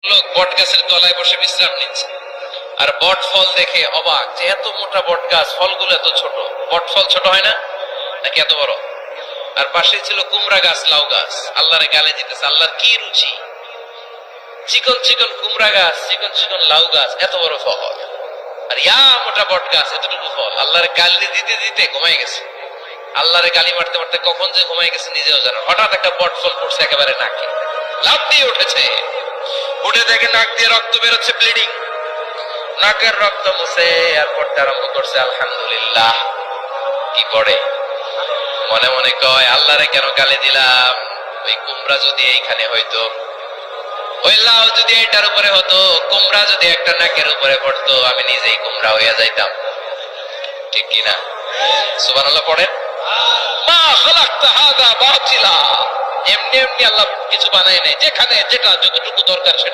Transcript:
লোক বট গাছের তলায় বসে বিশ্রাম নিচ্ছে আর বট ফল দেখে অবাক যে এত মোটা বট গাছ, ফলগুলো এত ছোট। বট ফল ছোট হয় না নাকি এত বড়? আর পাশে ছিল কুমড়া গাছ, লাউ গাছ। আল্লাহরে গালে দিতেছে, আল্লাহর কি রুচি! চিকন চিকন কুমড়া গাছ, চিকন চিকন লাউ গাছ, এত বড় ফল। আর ইয়া মোটা বট গাছ, এতটুকু ফল। আল্লাহরে গালি দিতে দিতে ঘুমাই গেছে। আল্লাহরে গালি মারতে মারতে কখন যে ঘুমাই গেছে নিজেও জানে। হঠাৎ একটা বট ফল পড়ছে একেবারে নাকে, লাফ দিয়ে উঠেছে। উঠে দেখে নাক দিয়ে রক্ত বেরোচ্ছে, ব্লিডিং। নাকের রক্ত মুছে আর পড়তে আরম্ভ করছে আলহামদুলিল্লাহ। কি পড়ে? মনে মনে কয়, আল্লাহরে কেন গালি দিলাম? ওই কুমড়া যদি এইখানে হইতো, ওই লাউ যদি এটার উপরে হতো, কুমড়া যদি একটা নাকের উপরে পড়তো, আমি নিজেই কুমড়া হইয়া যাইতাম। ঠিক কিনা? সুবহানাল্লাহ পড়েন। মা খালাকতা হাযা বাতিলা। এমনি এমনি আল্লাহ কিছু বানায় নাই, যেখানে যেটা যতটুকু দরকার সেটা